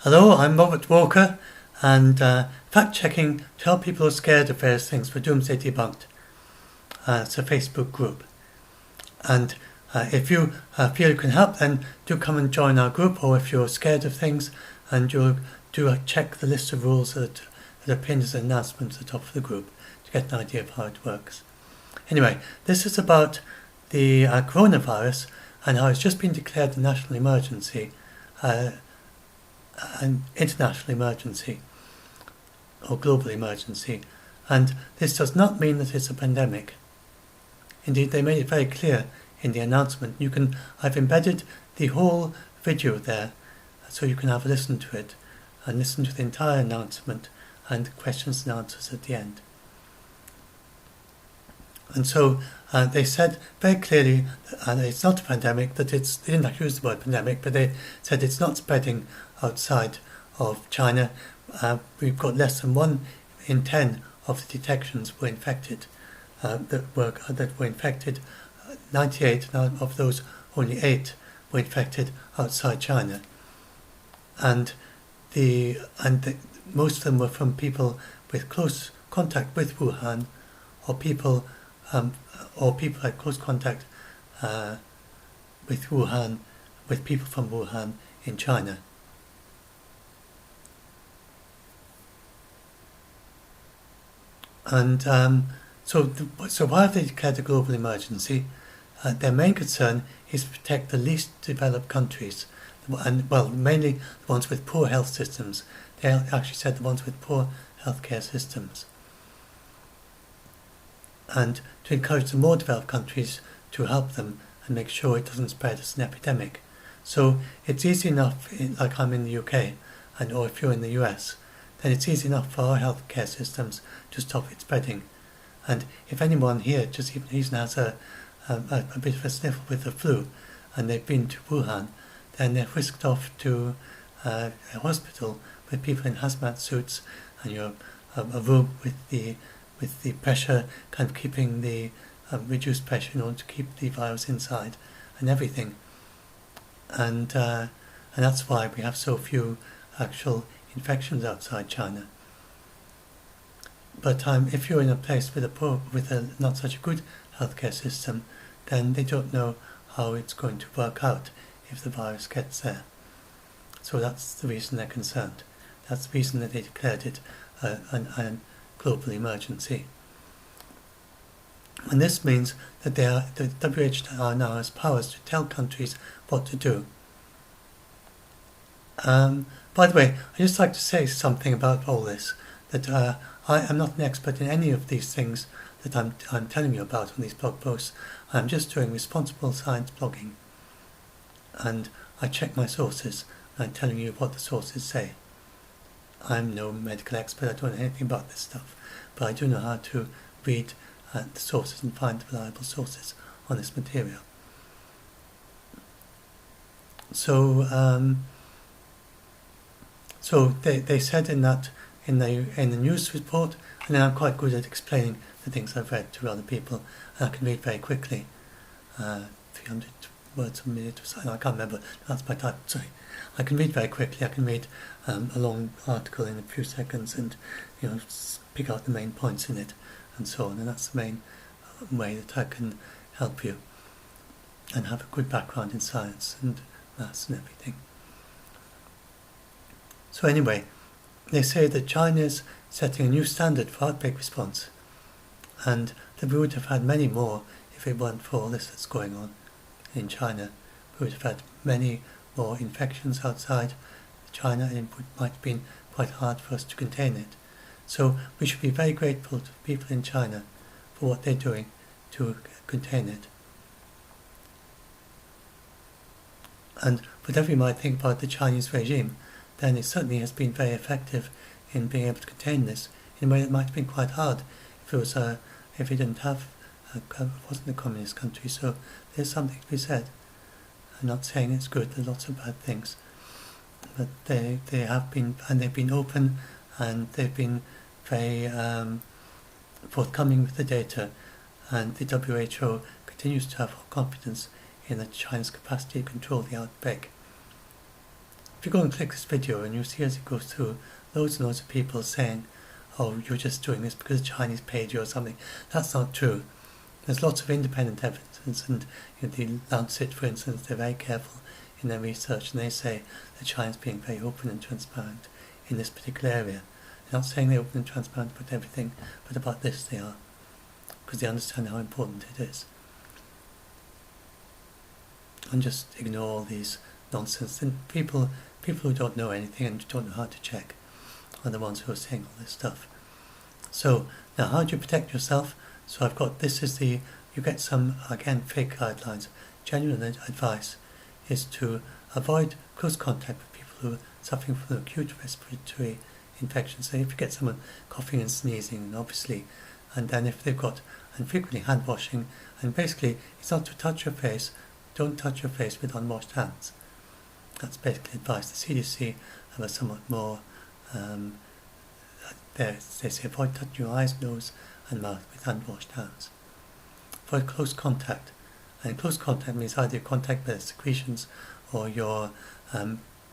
Hello, I'm Robert Walker, and fact-checking to help people who are scared of various things for Doomsday Debunked. It's a Facebook group. And if you feel you can help, then do come and join our group, or if you're scared of things, and you'll check the list of rules that are pinned as an announcement at the top of the group to get an idea of how it works. Anyway, this is about the coronavirus and how it's just been declared a national emergency, an international emergency, or global emergency. And this does not mean that it's a pandemic. Indeed, they made it very clear in the announcement. I've embedded the whole video there, so you can have a listen to it, and listen to the entire announcement and questions and answers at the end. And so they said very clearly that it's not a pandemic, that they didn't actually use the word pandemic, but they said it's not spreading outside of China. We've got less than 1 in 10 of the detections were infected, that were infected. 98 of those, only 8 were infected outside China, and most of them were from people with close contact with Wuhan, or people had close contact with Wuhan, with people from Wuhan in China. And so why have they declared a global emergency? Their main concern is to protect the least developed countries, and mainly the ones with poor health systems. They actually said the ones with poor healthcare systems, and to encourage the more developed countries to help them and make sure it doesn't spread as an epidemic. So it's easy enough, like I'm in the UK, or if you're in the US, then it's easy enough for our healthcare systems to stop it spreading. And if anyone here just even has a bit of a sniffle with the flu, and they've been to Wuhan, then they're whisked off to a hospital with people in hazmat suits, and you're a room with the pressure kind of keeping the reduced pressure in order to keep the virus inside, and everything. And that's why we have so few actual infections outside China. But if you're in a place with a not such a good healthcare system, then they don't know how it's going to work out if the virus gets there. So that's the reason they're concerned. That's the reason that they declared it a global emergency. And this means that the WHO now has powers to tell countries what to do. By the way, I'd just like to say something about all this, that I am not an expert in any of these things that I'm telling you about on these blog posts. I'm just doing responsible science blogging, and I check my sources, and I'm telling you what the sources say. I'm no medical expert, I don't know anything about this stuff, but I do know how to read the sources and find reliable sources on this material. So they said in the news report, and then I'm quite good at explaining the things I've read to other people, and I can read very quickly, 300 words a minute or something, I can't remember, that's my type, sorry. I can read very quickly, I can read a long article in a few seconds and pick out the main points in it and so on, and that's the main way that I can help you and have a good background in science and maths and everything. So anyway, they say that China is setting a new standard for outbreak response, and that we would have had many more if it weren't for all this that's going on in China. We would have had many more infections outside China, and it might have been quite hard for us to contain it. So we should be very grateful to people in China for what they're doing to contain it. And whatever you might think about the Chinese regime, then it certainly has been very effective in being able to contain this in a way that might have been quite hard if it didn't have it wasn't a communist country. So there's something to be said. I'm not saying it's good. There's lots of bad things, but they have been, and they've been open, and they've been very forthcoming with the data, and the WHO continues to have confidence in China's capacity to control the outbreak. you go and click this video and you see as it goes through loads and loads of people saying, oh, you're just doing this because the Chinese paid you or something. That's not true. There's lots of independent evidence, and the Lancet, for instance, they're very careful in their research, and they say that China's being very open and transparent in this particular area. They're not saying they're open and transparent about everything, but about this they are, because they understand how important it is. And just ignore all these nonsense. And people who don't know anything and don't know how to check are the ones who are saying all this stuff. So now, how do you protect yourself? So I've got, you get some, again, fake guidelines. Genuine advice is to avoid close contact with people who are suffering from acute respiratory infections. So if you get someone coughing and sneezing, and then if they've got, and frequently hand washing, and basically it's not to touch your face, don't touch your face with unwashed hands. That's basically advice. The CDC have a somewhat more, they say avoid touching your eyes, nose and mouth with unwashed hands. Avoid close contact. And close contact means either contact with secretions or you're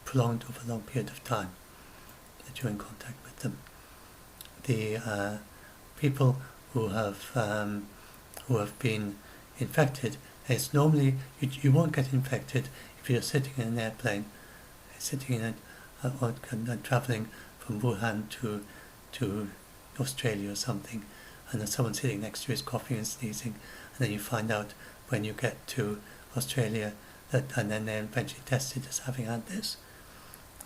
prolonged over a long period of time that you're in contact with them. The people who have been infected, it's normally you won't get infected if you're sitting in an airplane, sitting in it and travelling from Wuhan to Australia or something, and then someone sitting next to you is coughing and sneezing, and then you find out when you get to Australia that, and then they're eventually tested as having had this,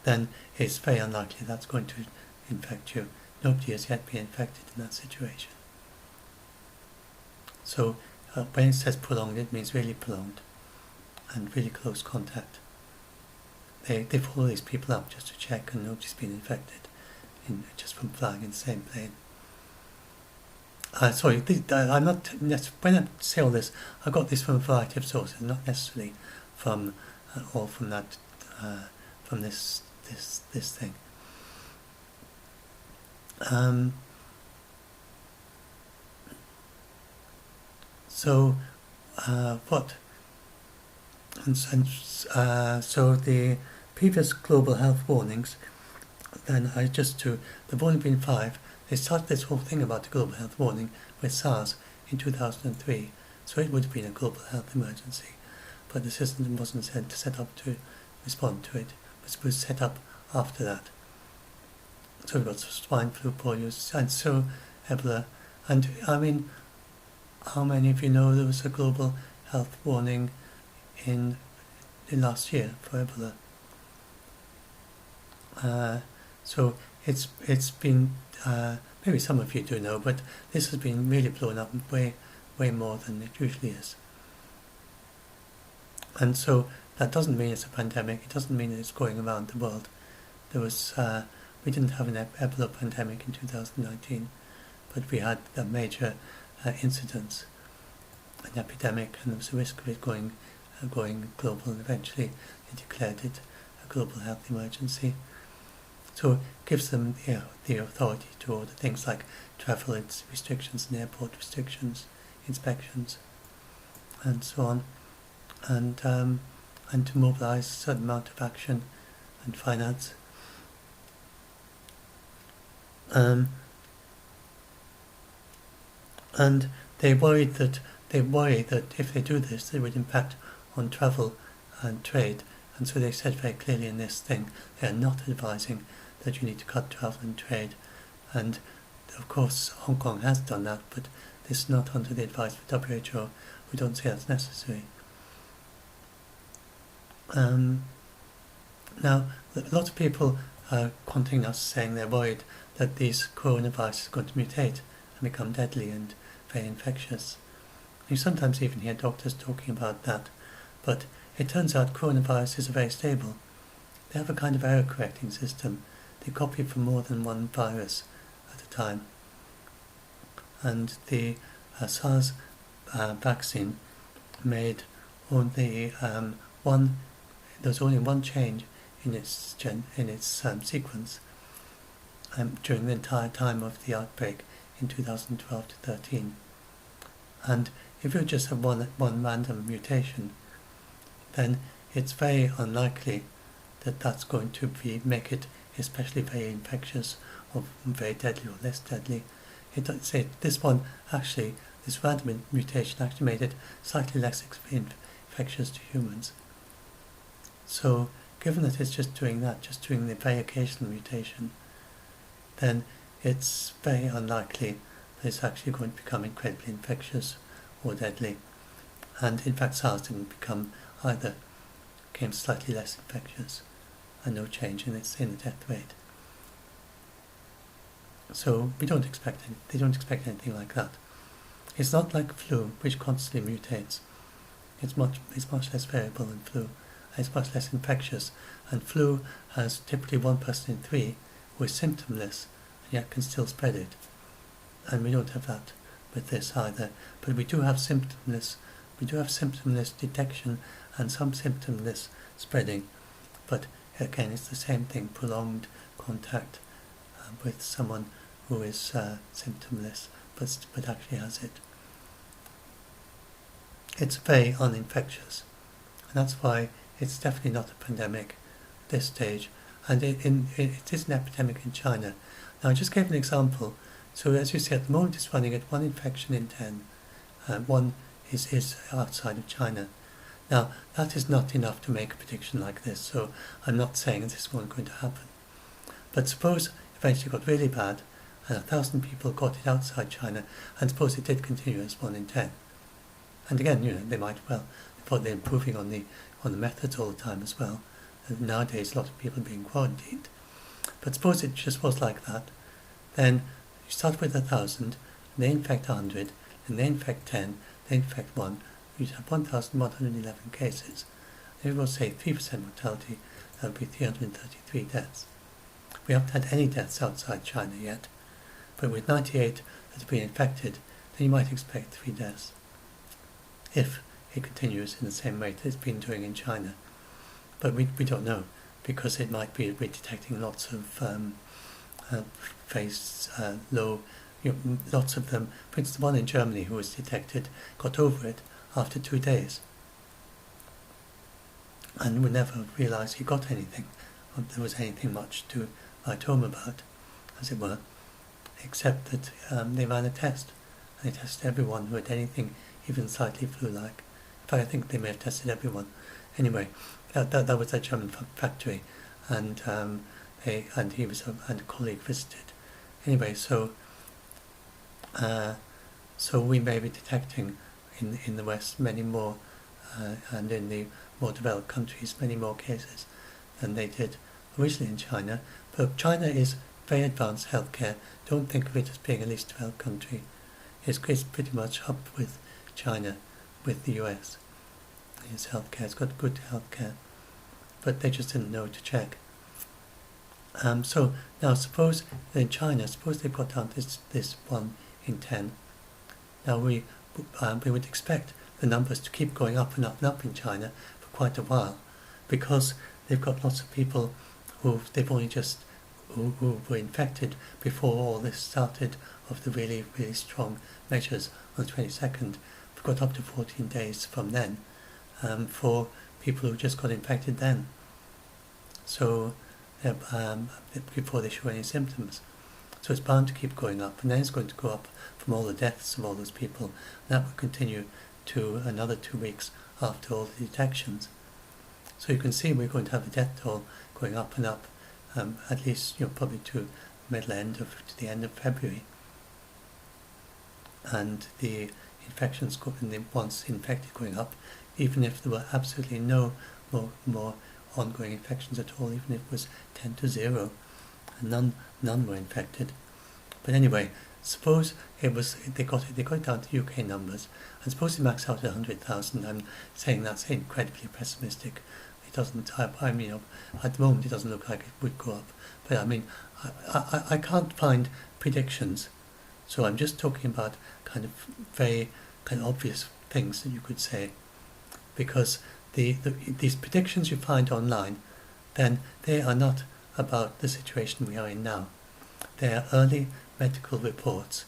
then it's very unlikely that's going to infect you. Nobody has yet been infected in that situation. So when it says prolonged, it means really prolonged and really close contact. They follow these people up just to check and nobody's been infected just from flying in the same plane. I'm not. When I say all this, I got this from a variety of sources, not necessarily from all from that from this thing. So the previous global health warnings, then there've only been 5. They started this whole thing about the global health warning with SARS in 2003, so it would have been a global health emergency, but the system wasn't set up to respond to it. It was set up after that. So we've got swine flu, polio, and so Ebola. And I mean, how many of you know there was a global health warning in last year for Ebola? So it's been, maybe some of you do know, but this has been really blown up way more than it usually is. And so that doesn't mean it's a pandemic. It doesn't mean that it's going around the world. We didn't have an Ebola pandemic in 2019, but we had a major incidence, an epidemic, and there was a risk of it going global, and eventually they declared it a global health emergency. So it gives them the authority to order things like travel restrictions and airport restrictions, inspections, and so on, and to mobilise a certain amount of action and finance. And they worry that if they do this, it would impact on travel and trade. And so they said very clearly in this thing, they are not advising that you need to cut travel and trade. And of course, Hong Kong has done that, but this is not under the advice of WHO, who don't say that's necessary. Now, a lot of people are contacting us saying they're worried that these coronavirus is going to mutate and become deadly and very infectious. You sometimes even hear doctors talking about that, but it turns out coronaviruses are very stable. They have a kind of error correcting system. They copy from more than one virus at a time. And the SARS vaccine made only there's only one change in its sequence during the entire time of the outbreak in 2012 to 13. And if you just have one random mutation, then it's very unlikely that's going to make it especially very infectious or very deadly or less deadly. It doesn't say this one actually, this random mutation actually made it slightly less infectious to humans. So given that it's just doing that, just doing the very occasional mutation, then it's very unlikely that it's actually going to become incredibly infectious or deadly. And in fact SARS didn't become either, became slightly less infectious and no change in the death rate. So they don't expect anything like that. It's not like flu, which constantly mutates. It's much less variable than flu. It's much less infectious, and flu has typically 1 person in 3 who is symptomless and yet can still spread it. And we don't have that with this either. But we do have symptomless detection and some symptomless spreading. But again, it's the same thing, prolonged contact with someone who is symptomless but actually has it. It's very uninfectious, and that's why it's definitely not a pandemic at this stage, and it is an epidemic in China. Now I just gave an example. So as you see, at the moment it's running at 1 infection in 10. One is outside of China. Now that is not enough to make a prediction like this, so I'm not saying this is not going to happen. But suppose eventually it got really bad and 1,000 people got it outside China, and suppose it did continue as 1 in 10. And again, they might they're improving on the methods all the time as well. And nowadays a lot of people are being quarantined. But suppose it just was like that, then you start with 1,000, they infect 100, and they infect 10, they infect 1, you'd have 1,111 cases. If we will say 3% mortality, that would be 333 deaths. We haven't had any deaths outside China yet, but with 98 that have been infected, then you might expect 3 deaths, if it continues in the same rate that it's been doing in China. But we don't know, because it might be we're detecting lots of low, lots of them. For instance, the one in Germany who was detected got over it after 2 days, and we never realised he got anything, or there was anything much to write home about, as it were, except that they ran a test, and they tested everyone who had anything even slightly flu-like. In fact, I think they may have tested everyone. Anyway, that was a German factory, and he was and a colleague visited. Anyway, so we may be detecting in the West many more, and in the more developed countries many more cases than they did originally in China. But China is very advanced healthcare. Don't think of it as being a least developed country. It's pretty much up with China, with the US. Its healthcare, it's got good healthcare, but they just didn't know to check. So now suppose in China, suppose they've got down this 1 in 10. Now we would expect the numbers to keep going up and up and up in China for quite a while, because they've got lots of people who were infected before all this started, of the really, really strong measures on the 22nd. We've got up to 14 days from then for people who just got infected then. So before they show any symptoms. So it's bound to keep going up, and then it's going to go up from all the deaths of all those people. And that will continue to another 2 weeks after all the detections. So you can see we're going to have a death toll going up and up, at least probably to the end of February. And the infections once infected going up, even if there were absolutely no more ongoing infections at all, even if it was 10 to 0, and none were infected. But anyway, suppose they got it down to UK numbers, and suppose it maxed out at 100,000. I'm saying that's incredibly pessimistic. It doesn't. I mean, at the moment it doesn't look like it would go up. But I mean, I can't find predictions, so I'm just talking about kind of very kind of obvious things that you could say, because these predictions you find online, then they are not about the situation we are in now. They are early medical reports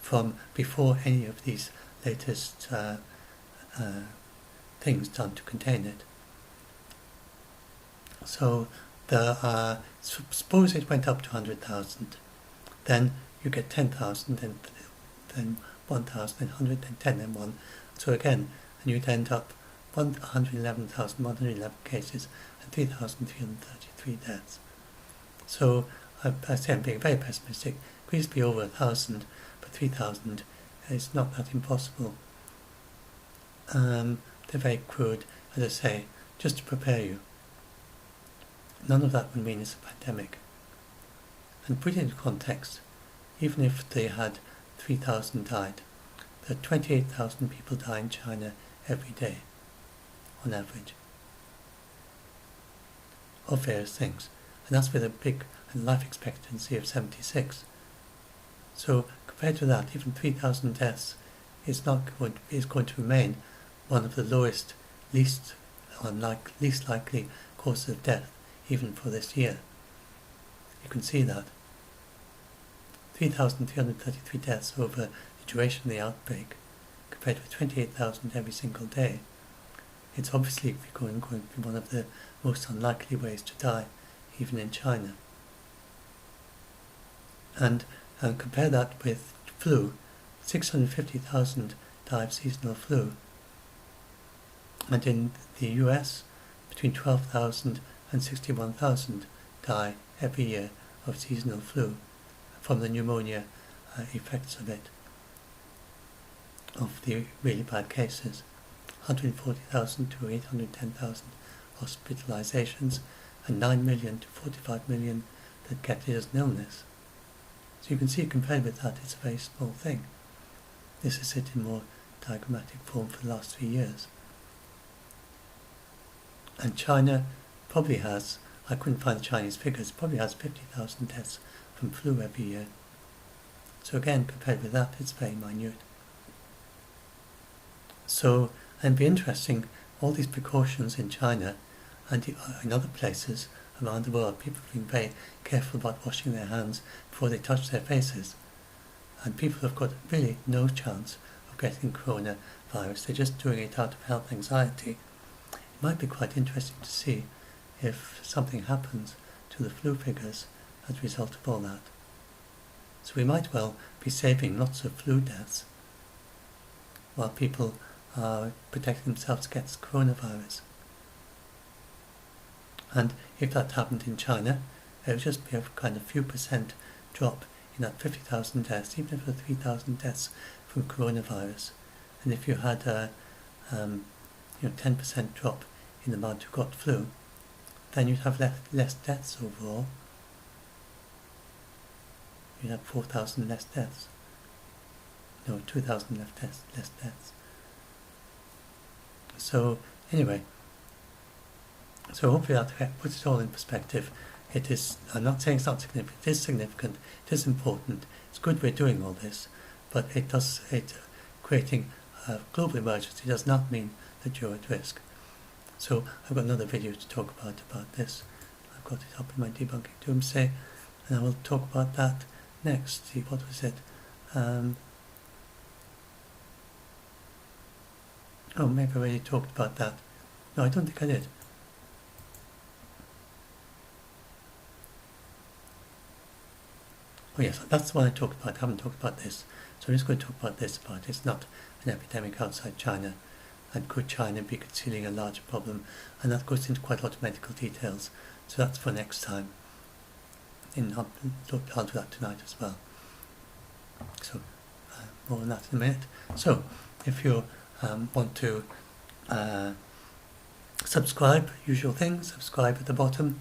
from before any of these latest things done to contain it. So suppose it went up to 100,000, then you get 10,000, then 1,000, then 100, then 10, then 1. So again, and you'd end up 111,111 cases and 3,333 deaths. So I say I'm being very pessimistic. It could be over 1,000, but 3,000 is not that impossible. They're very crude, as I say, just to prepare you. None of that would mean it's a pandemic. And put it into context, even if they had 3,000 died, there are 28,000 people die in China every day, on average, of various things. And that's with a big life expectancy of 76. So compared to that, even 3,000 deaths is going to remain one of the lowest, least likely causes of death, even for this year. You can see that. 3,333 deaths over the duration of the outbreak, compared with 28,000 every single day. It's obviously going to be one of the most unlikely ways to die, even in China. And compare that with flu. 650,000 die of seasonal flu. And in the US, between 12,000 and 61,000 die every year of seasonal flu from the pneumonia effects of it, of the really bad cases. 140,000 to 810,000 hospitalizations and 9 million to 45 million that get it as an illness. So you can see, compared with that, it's a very small thing. This is it in more diagrammatic form for the last 3 years. And China probably has, I couldn't find the Chinese figures, probably has 50,000 deaths from flu every year. So again, compared with that, it's very minute. So, and it'd be interesting, all these precautions in China and in other places around the world, people have been very careful about washing their hands before they touch their faces. And people have got really no chance of getting coronavirus. They're just doing it out of health anxiety. It might be quite interesting to see if something happens to the flu figures as a result of all that. So we might well be saving lots of flu deaths while people are protecting themselves against coronavirus. And if that happened in China, it would just be a kind of few percent drop in that 50,000 deaths, even if there were 3,000 deaths from coronavirus. And if you had a 10% drop in the amount who got flu, then you'd have less deaths overall. You'd have 4,000 less deaths. No, 2,000 less deaths. So anyway, so hopefully that puts it all in perspective. It is, I'm not saying it's not significant, it is significant, it is important, it's good we're doing all this, but creating a global emergency does not mean that you're at risk. So I've got another video to talk about this. I've got it up in my Debunking Doomsday, and I will talk about that next. See, what was it? Oh, maybe I already talked about that. No, I don't think I did. Oh yes, that's the one I talked about. I haven't talked about this. So I'm just going to talk about this part. It's not an epidemic outside China. And could China be concealing a larger problem? And that goes into quite a lot of medical details. So that's for next time. And I'll do that tonight as well. So more on that in a minute. So if you want to subscribe, usual thing, subscribe at the bottom.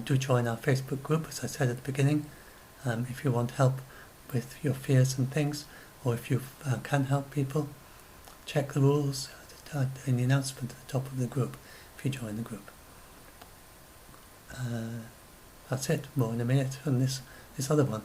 Do join our Facebook group, as I said at the beginning. If you want help with your fears and things, or if you can help people, check the rules in the announcement at the top of the group if you join the group. That's it. More in a minute on this other one.